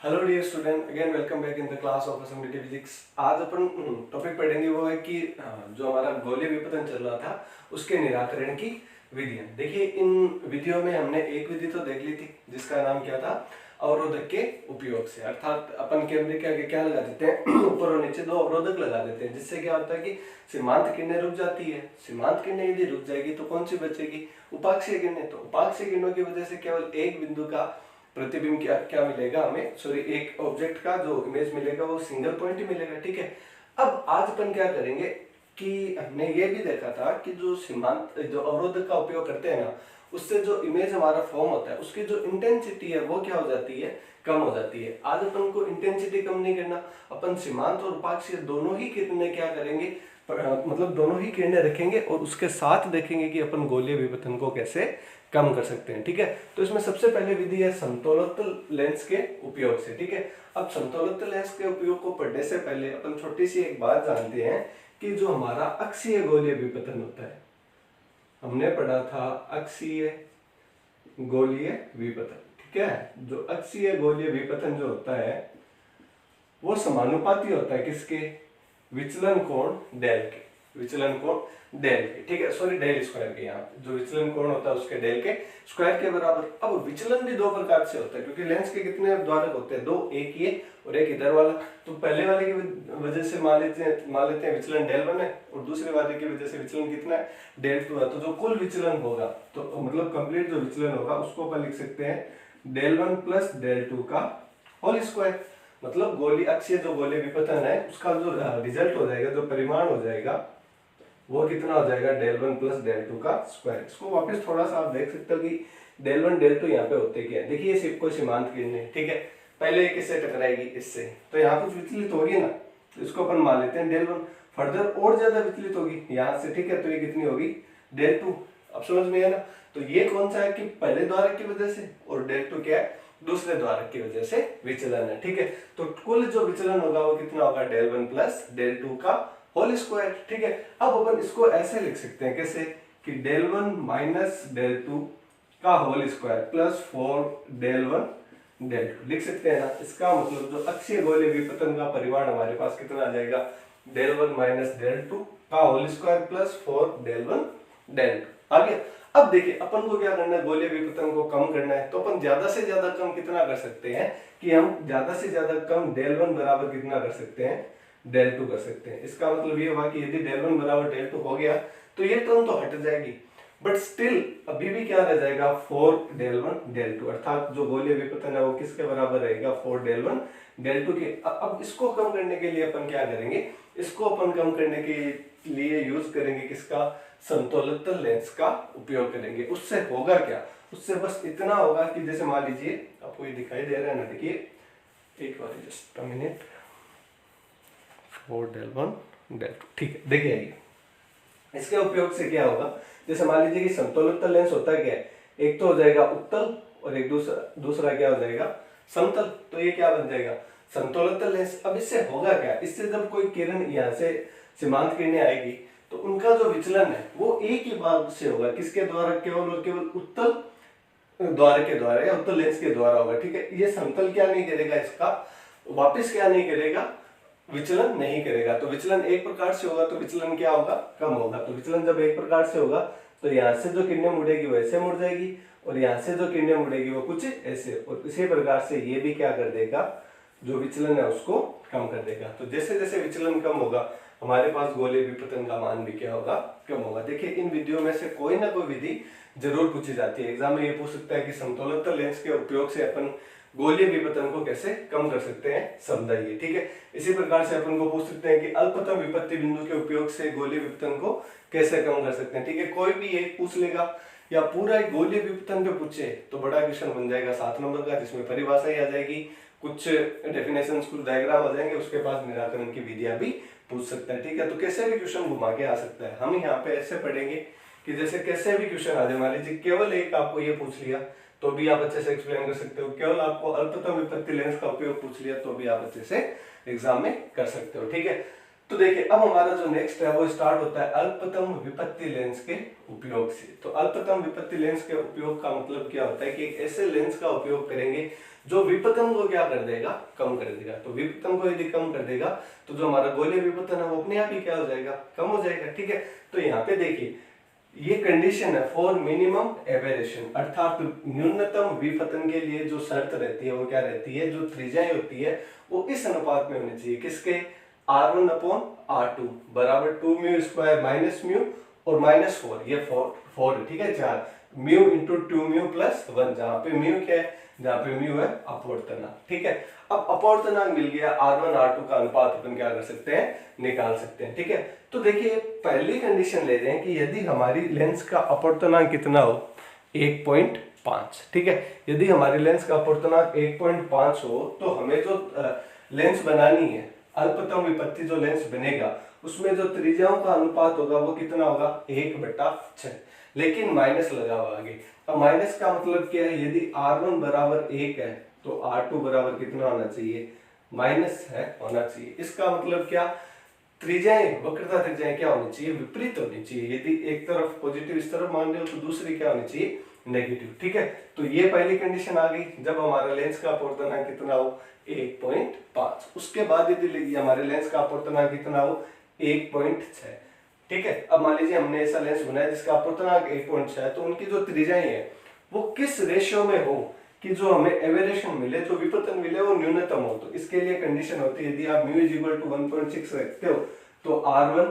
Hello dear student, again welcome back in the class of assembly physics. आज अपन topic पढ़ेंगे वो है कि जो हमारा गोलीय विपतन चल रहा था उसके निराकरण की विधियां। देखिए, इन विधियों में हमने एक विधि तो देख ली थी जिसका नाम क्या था, अवरोधक के उपयोग से। अर्थात अपन कैमरे के आगे क्या लगा देते हैं, ऊपर और नीचे दो अवरोधक लगा देते हैं, जिससे क्या होता है कि सीमांत किरणें रुक जाती है। सीमांत किरणें यदि रुक जाएगी तो कौन सी बचेगी? उपाक्षीय किरणें। तो उपाक्षीय किरणों की वजह से केवल एक बिंदु का प्रतिबिंब क्या क्या मिलेगा हमें, सॉरी, एक ऑब्जेक्ट का जो इमेज मिलेगा वो सिंगल पॉइंट ही मिलेगा। ठीक है, अब आज अपन क्या करेंगे कि हमने ये भी देखा था कि जो सीमांत जो अवरोधक का उपयोग करते हैं ना, उससे जो इमेज हमारा फॉर्म होता है उसकी जो इंटेंसिटी है वो क्या हो जाती है, कम हो जाती है। आज अपन को इंटेंसिटी कम नहीं करना, अपन सीमांत और उपाक्षीय दोनों ही किरणें क्या करेंगे, मतलब दोनों ही किरणें रखेंगे और उसके साथ देखेंगे कि अपन गोलीय विपतन को कैसे कम कर सकते हैं। ठीक है, तो इसमें सबसे पहले विधि है समतोलित लेंस के उपयोग से। ठीक है, अब समतोलित लेंस के उपयोग को पढ़ने से पहले अपन छोटी सी एक बात जानते हैं कि जो हमारा अक्षीय गोलीय विपतन होता है, हमने पढ़ा था अक्षीय गोलीय विपतन। ठीक है, जो अक्षीय गोलीय विपतन जो होता है वो समानुपाती होता है किसके? विचलन कोण डेल के। विचलन कोण डेल के, ठीक है, सॉरी, डेल स्क्वायर के। यहाँ जो विचलन कोण होता है उसके डेल के स्क्वायर के बराबर। अब विचलन भी दो प्रकार से होता है, क्योंकि लेंस के कितने द्वारक होते हैं? दो, एक ये और एक इधर वाला। तो पहले वाले की वजह से मान लेते हैं विचलन डेल 1 है, और दूसरे वाले की वजह से विचलन कितना है? डेल 2 है। तो जो कुल विचलन होगा, तो मतलब कंप्लीट जो विचलन होगा उसको अपन लिख सकते हैं डेल 1 प्लस डेल 2 का होल स्क्वायर। मतलब गोली अक्षीय जो गोलीय विपतन है उसका जो रिजल्ट हो जाएगा, जो परिमाण हो जाएगा, वो कितना हो जाएगा? डेल 1 प्लस डेल 2 का स्क्वायर। इसको वापस थोड़ा सा आप देख सकते हो कि डेल 1 डेल 2 यहाँ पे होते क्या है। देखिए, ये सिर्फ कोई सीमांत किरणें है। ठीक है, पहले ये किससे टकराएगी? इससे, तो यहाँ कुछ विचलित होगी ना, तो इसको अपन मान लेते हैं डेल 1। फर्दर और ज्यादा विचलित होगी यहाँ से। ठीक है, तो ये कितनी होगी? डेल 2। अब समझ में है ना? तो ये कौन सा है कि पहले द्वारक की वजह से, और डेल 2 क्या है? दूसरे द्वारक की वजह से विचलन है। ठीक है, तो कुल जो विचलन होगा वो कितना होगा? डेल 1 प्लस डेल 2 का होल स्क्वायर। ठीक है, अब अपन इसको ऐसे लिख सकते हैं, कैसे कि डेल 1 माइनस डेल 2 का whole square plus 4 del 1 del 2 लिख सकते हैं ना। इसका मतलब जो अक्षीय गोलीय विपतन का परिमाण हमारे पास कितना आ जाएगा? डेल 1 माइनस डेल 2 का whole square plus 4 del 1 del 2 आ गया। अब देखिए, अपन को क्या करना है? गोलीय विपतन को कम करना है। तो अपन ज्यादा से ज्यादा कम कितना कर सकते हैं कि हम ज्यादा से ज्यादा कम डेल 1 बराबर कितना कर सकते हैं? डेल 2 कर सकते हैं। इसका मतलब ये हुआ कि यदि डेल 1 बराबर डेल 2 हो गया तो ये टर्म तो हट जाएगी, बट स्टिल अभी भी क्या रह जाएगा? 4 डेल 1 डेल 2। अर्थात जो गोलीय विपतन है वो किसके बराबर रहेगा? 4 डेल 1 डेल 2 के। अब इसको कम करने के लिए अपन क्या करेंगे? इसको अपन कम करने के लिए यूज करेंगे किसका? समतोलित लेंस का उपयोग करेंगे। उससे होगा क्या? उससे बस इतना होगा कि जैसे मान लीजिए, आपको ये दिखाई दे रहा है ना, देखिए एक बार, just a minute, 4 del 1 del 2। ठीक है, देखिए इसके उपयोग से क्या होगा? जैसे मान लीजिए कि समतोलित लेंस होता है क्या है? एक तो हो जाएगा उत्तल और एक दूसरा क्या हो जाएगा? समतल। तो ये क्या बन जाएगा? समतोलित लेंस। अब इससे होगा क्या? इससे जब कोई किरण यहाँ से सीमांत किरणें आएगी तो उनका जो विचलन है वो एक ही बार से होगा। किसके द्वारा? केवल और केवल उत्तल द्वार के द्वारा या उत्तल लेंस के द्वारा होगा। ठीक है, ये समतल क्या नहीं करेगा? इसका वापस क्या नहीं करेगा? विचलन नहीं करेगा। तो विचलन एक प्रकार से होगा, तो विचलन क्या होगा? कम होगा। तो विचलन जब एक प्रकार से होगा तो यहाँ से जो किरणें मुड़ेगी वो ऐसे मुड़ जाएगी, और यहाँ से जो किरणें मुड़ेगी वो कुछ ऐसे, और इसी प्रकार से ये भी क्या कर देगा? जो विचलन है उसको कम कर देगा। तो जैसे जैसे विचलन कम होगा हमारे पास गोलीय विपतन का मान भी क्या होगा? कम होगा। देखिए, इन विधियों में से कोई ना कोई विधि जरूर पूछी जाती है। एग्जाम में ये पूछ सकता है कि समतोलित लेंस के उपयोग से अपन गोलीय विपतन को कैसे कम कर सकते हैं, समझाइए। ठीक है, इसी प्रकार से अपन को पूछ सकते हैं कि अल्पतम विपत्ति बिंदु के उपयोग से गोलीय विपतन को कैसे कम कर सकते हैं। ठीक है, कोई भी एक पूछ लेगा या पूरा एक गोलीय विपतन पे पूछे तो बड़ा क्वेश्चन बन जाएगा 7 नंबर का, जिसमें परिभाषा ही आ जाएगी, कुछ डेफिनेशन, कुछ डायग्राम आ जाएंगे, उसके पास निराकरण की विधियां भी पूछ सकता है। ठीक है, तो कैसे भी क्वेश्चन घुमा के आ सकता है। हम यहाँ पे ऐसे पढ़ेंगे कि जैसे कैसे भी क्वेश्चन आ जाए। मान लीजिए केवल एक आपको ये पूछ लिया तो भी आप अच्छे से एक्सप्लेन कर सकते हो। केवल आपको अल्पतम विपत्ति लेंस का उपयोग पूछ लिया तो भी आप अच्छे से एग्जाम में कर सकते हो। ठीक है, तो देखिए अब हमारा जो नेक्स्ट है वो स्टार्ट होता है अल्पतम विपत्ति लेंस के उपयोग से। तो अल्पतम विपत्ति लेंस के उपयोग का मतलब क्या होता है कि एक ऐसे लेंस का उपयोग करेंगे जो विपतन को क्या कर देगा, कम कर देगा। तो विपतन को यदि कम कर देगा तो जो हमारा गोलीय विपतन है वो अपने आप ही क्या हो जाएगा, कम हो जाएगा। ठीक है, तो यहाँ पे देखिए ये कंडीशन है फॉर मिनिमम एबेरेशन, अर्थात न्यूनतम विपतन के लिए जो शर्त रहती है वो क्या रहती है, जो त्रिज्याएं होती है वो इस अनुपात में होनी चाहिए, किसके, R1 अपॉन R2 बराबर 2 म्यू स्क्वायर माइनस म्यू और माइनस 4, ये 4 ठीक है, 4 म्यू इंटू 2 म्यू प्लस 1, जहां पे म्यू क्या है, जहां पे म्यू है अपवर्तनांक। ठीक है, अब अपवर्तनांक मिल गया, R1 R2 का अनुपात अपन क्या कर सकते हैं, निकाल सकते हैं। ठीक है, तो देखिए पहली कंडीशन ले रहे हैं कि यदि हमारी लेंस का अपवर्तनांक कितना हो, 1.5। ठीक है, यदि हमारी लेंस का अपवर्तनांक 1.5 हो तो हमें जो लेंस बनानी है, अल्पतम विपत्ति जो लेंस बनेगा उसमें जो त्रिज्याओं का अनुपात होगा वो कितना होगा, 1/6, लेकिन माइनस लगा हुआ आगे। अब माइनस का मतलब क्या है, यदि R1 बराबर 1 है तो R2 बराबर कितना होना चाहिए, माइनस है होना चाहिए। इसका मतलब क्या, त्रिज्याएं, वक्रता त्रिज्याएं क्या होनी चाहिए, विपरीत होनी चाहिए। यदि एक तरफ पॉजिटिव इस तरफ मान रहे हो तो दूसरी क्या होनी चाहिए, नेगेटिव। ठीक है, तो ये पहली कंडीशन आ गई जब हमारा लेंस का अपवर्तनांक कितना हो, 1.5। उसके बाद यदि हमारे लेंस का अपवर्तनांक कितना हो, 1.6। ठीक है, अब मान लीजिए हमने ऐसा लेंस बनाया जिसका अपवर्तनांक 1.6 है, तो उनकी जो त्रिज्याएं है वो किस रेशियो में हो कि जो हमें एवेरेशन मिले, जो विपतन मिले वो न्यूनतम हो। तो इसके लिए कंडीशन होती है, यदि आप म्यू इज इक्वल टू 1.6 रखते हो तो R1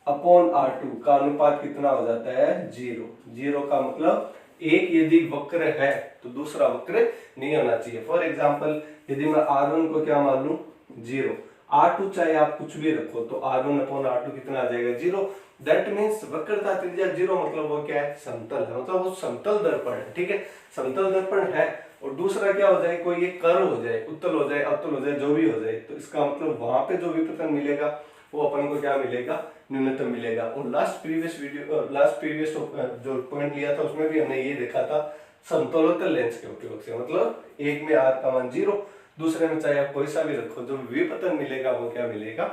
अपॉन R2 का अनुपात कितना हो जाता है, 0। 0 का मतलब एक यदि वक्र है तो दूसरा वक्र नहीं होना चाहिए। फॉर एग्जाम्पल यदि मैं R1 को क्या मान लूं, 0, R2 चाहे आप कुछ भी रखो तो R1 अपॉन R2 कितना आ जाएगा, 0। दैट मीन्स वक्रता त्रिज्या 0 मतलब वो क्या है, समतल है, मतलब वो समतल दर्पण है। ठीक है, समतल दर्पण है। और दूसरा क्या हो जाए, कोई एक कर्व हो जाए, उत्तल हो जाए, अवतल हो जाए, जो भी हो जाए, तो इसका मतलब वहां पे जो विपतन मिलेगा वो अपन को क्या मिलेगा, न्यूनतम मिलेगा। और लास्ट प्रीवियस जो पॉइंट लिया था उसमें भी हमने ये देखा था समतलोत्तल लेंस के उपयोग से, मतलब एक में R का मान 0, दूसरे में चाहे आप कोई सा भी रखो, जो विपतन मिलेगा वो क्या मिलेगा,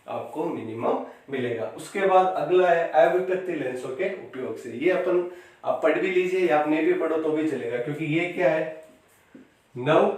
आपको मिनिमम मिलेगा। उसके बाद अगला है अविपत्ति लेंसों के उपयोग से। ये अपन आप पढ़ भी लीजिए या आप नहीं भी पढ़ो तो भी चलेगा, क्योंकि ये क्या है, नव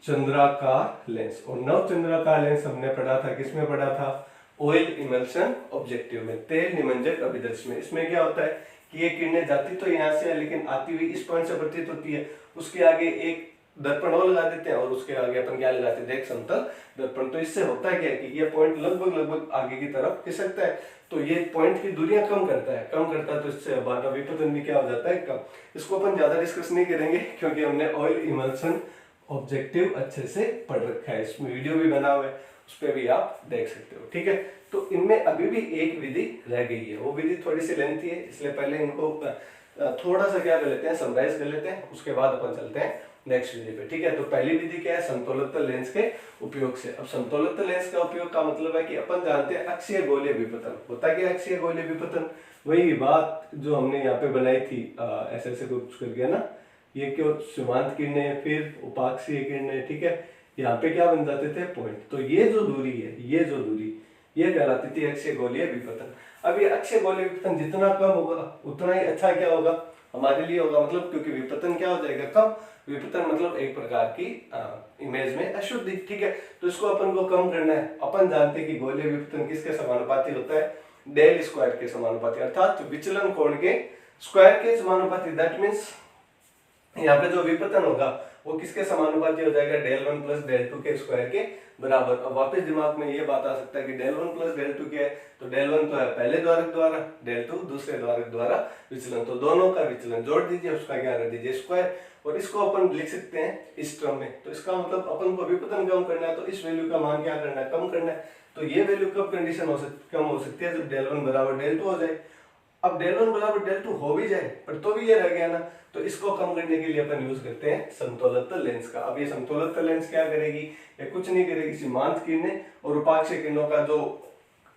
चंद्राकार लेंस। और नव चंद्राकार लेंस हमने पढ़ा था, किसमें पढ़ा था, ऑयल इमल्शन ऑब्जेक्टिव में, तेल निमंजक अभिदर्श में। इसमें क्या होता है कि ये किरणें जाती तो यहाँ से है लेकिन आती हुई इस पॉइंट से प्रतीत होती है, उसके आगे एक दर्पण और लगा देते हैं और उसके आगे अपन क्या लगाते हैं, देख समतल दर्पण। तो इससे होता है क्या कि ये पॉइंट लगभग आगे की तरफ खिसकता है, तो ये पॉइंट की दूरियां कम करता है, तो इससे हमारा विपतन भी क्या हो जाता है, कम। इसको अपन ज्यादा डिस्कस नहीं करेंगे क्योंकि हमने ऑयल इमल्शन ऑब्जेक्टिव अच्छे से पढ़ रखा है, इसमें वीडियो भी बना हुआ है, उस पर भी आप देख सकते हो। ठीक है, तो इनमें अभी भी एक विधि रह गई है, वो विधि थोड़ी सी लेंथी है, इसलिए पहले इनको थोड़ा सा क्या कर लेते हैं, समराइज कर लेते हैं, उसके बाद अपन चलते हैं नेक्स्ट विधि पे। ठीक है, तो पहली विधि क्या है, समतलोत्तल लेंस के उपयोग से। अब समतलोत्तल लेंस का उपयोग का मतलब है कि अपन जानते हैं अक्षीय गोलीय विपतन होता है। क्या अक्षीय गोलीय विपतन, वही बात जो हमने यहाँ पे बनाई थी, ऐसे ऐसे कुछ कर गया ना, ये क्यों सीमांत किरणें, फिर उपाक्षीय किरणें। ठीक है, यहाँ पे क्या बन जाते थे, पॉइंट। तो ये जो दूरी है, ये जो दूरी, ये कहलाती थी अक्षीय गोलीय विपतन। अब ये अक्षीय गोलीय विपतन जितना कम होगा उतना ही अच्छा क्या होगा हमारे लिए होगा, मतलब क्योंकि विपतन क्या हो जाएगा, कम। विपतन मतलब एक प्रकार की इमेज में अशुद्धि। ठीक है, तो इसको अपन को कम करना है। अपन जानते हैं कि गोलीय विपतन किसके समानुपाती होता है, डेल स्क्वायर के समानुपाती, अर्थात विचलन कोण के स्क्वायर के समानुपाती। दैट मीन्स यहाँ पे जो विपतन होगा वो किसके समानुपाती हो जाएगा, डेल 1 प्लस डेल 2 के स्क्वायर के बराबर। अब वापस दिमाग में ये बात आ सकता है कि डेल 1 प्लस डेल 2 क्या है, तो डेल 1 तो है पहले द्वारक द्वारा, डेल 2 दूसरे द्वारक द्वारा विचलन, तो दोनों का विचलन जोड़ दीजिए, उसका क्या कर दीजिए, स्क्वायर। और इसको अपन लिख सकते हैं इस टर्म में। तो इसका मतलब अपन को विपतन कम करना है तो इस वैल्यू का मान क्या करना है, कम करना है। तो ये वैल्यू कब कंडीशन कम हो सकती है, जब डेल 1 बराबर डेल 2 हो जाए। अब डेल 1 बराबर डेल 2 हो भी जाए पर तो भी ये रह गया ना, तो इसको कम करने के लिए अपन यूज करते हैं समतलोत्तल लेंस का। अब ये समतलोत्तल लेंस क्या करेगी, ये कुछ नहीं करेगी, सीमांत किरणें और उपाक्षीय किरणों का जो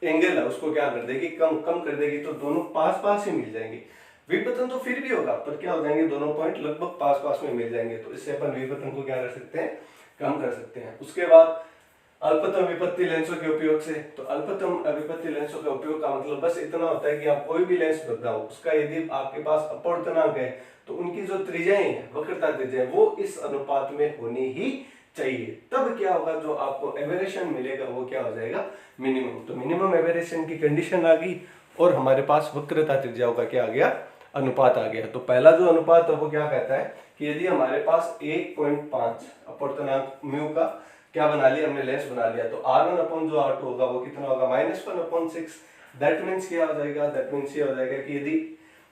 एंगल है उसको क्या कर देगी, कम कर देगी, तो दोनों पास पास ही मिल जाएंगे। विपतन तो फिर भी होगा पर क्या हो जाएंगे, दोनों पॉइंट लगभग पास पास में मिल जाएंगे, तो इससे अपन विपतन को क्या कर सकते हैं, कम कर सकते हैं। उसके बाद अल्पतम विपत्ति लेंसों के उपयोग से। तो अल्पतम विपत्ति लेंसों का उपयोग का मतलब बस इतना होता है कि आप कोई भी लेंस बताओ, उसका यदि आपके पास अपवर्तनांक है तो उनकी जो त्रिज्याएं हैं, वक्रता त्रिज्या, वो इस अनुपात में होनी ही चाहिए। तब क्या होगा, जो आपको एवेरेशन मिलेगा वो क्या हो जाएगा, मिनिमम। तो मिनिमम एवेरेशन की कंडीशन आ गई और हमारे पास वक्रता त्रिज्याओं का क्या आ गया, अनुपात आ गया। तो पहला जो अनुपात है वो क्या कहता है कि यदि हमारे पास 1.5 अपवर्तनांक म्यू का क्या बना लिया हमने, लेंस बना लिया, तो R1 अपॉन जो R2 होगा वो कितना होगा, -1/6। दैट मीन्स क्या हो जाएगा, दैट मीन्स ये हो जाएगा कि यदि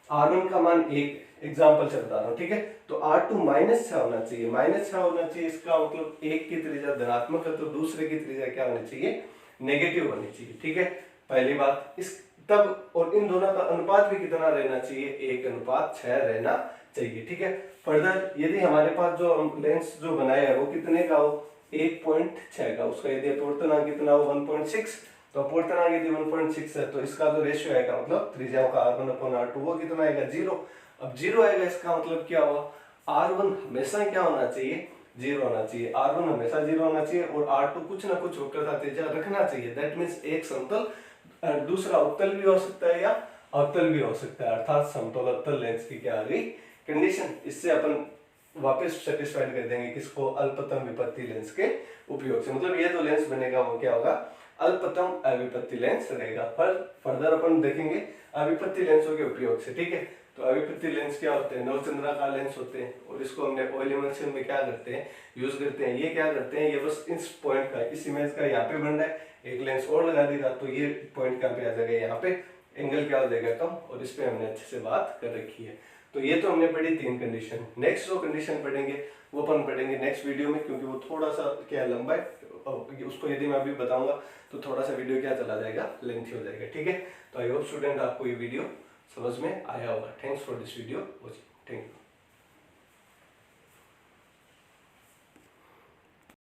R1 का मान 1, एग्जाम्पल से बता रहा हूँ, ठीक है, तो R2 -6 होना चाहिए, -6 होना चाहिए। इसका मतलब एक की त्रिज्या धनात्मक है तो दूसरे की त्रिज्या क्या होनी चाहिए, नेगेटिव होनी चाहिए, ठीक है, पहली बात। इस तब और इन दोनों का अनुपात भी कितना रहना चाहिए, 1:6 रहना चाहिए, ठीक है। फर्दर यदि हमारे पास जो लेंस जो बनाया है वो कितने का हो, 1.6 का, उसका यदि अपवर्तनांक कितना हो 1.6, तो अपवर्तनांक यदि 1.6 है तो इसका जो रेशियो आएगा, मतलब त्रिज्याओं का R1/R2 वो कितना आएगा, 0। अब 0 आएगा, इसका मतलब क्या हुआ, R1 हमेशा क्या होना चाहिए, 0 होना चाहिए, R1 हमेशा 0 होना चाहिए और R2 कुछ ना कुछ वक्रता त्रिज्या रखना चाहिए। दैट मीन्स एक समतल, दूसरा उत्तल भी हो सकता है या अवतल भी हो सकता है, अर्थात समतल अवतल लेंस की क्या आ गई कंडीशन। इससे अपन वापस सेटिस्फाइड कर देंगे किसको, अल्पतम विपत्ति लेंस के उपयोग से। मतलब ये जो लेंस बनेगा वो क्या होगा, अल्पतम अविपत्ति लेंस रहेगा। पर फर्दर अपन देखेंगे अविपत्ति लेंसों के उपयोग से, ठीक है। तो अविपत्ति लेंस क्या होते हैं, नवचंद्राकार लेंस होते हैं और इसको हमने ऑयल इमल्शन में क्या करते हैं, यूज करते हैं। ये क्या करते हैं, ये बस इस पॉइंट का, इस इमेज का यहाँ पे बन रहा है, एक लेंस और लगा देगा तो ये पॉइंट कहाँ पे आ जाएगा, यहाँ पे एंगल क्या हो जाएगा, कम, और इस पे हमने अच्छे से बात कर रखी है। तो ये तो हमने पढ़ी 3 कंडीशन। नेक्स्ट जो कंडीशन पढ़ेंगे वो अपन पढ़ेंगे नेक्स्ट वीडियो में, क्योंकि वो थोड़ा सा क्या लंबा है, उसको यदि मैं अभी बताऊंगा तो थोड़ा सा वीडियो क्या चला जाएगा, लेंथी हो जाएगा, ठीक है। तो आई होप स्टूडेंट आपको ये वीडियो समझ में आया होगा। Thanks for this video watching, thank you.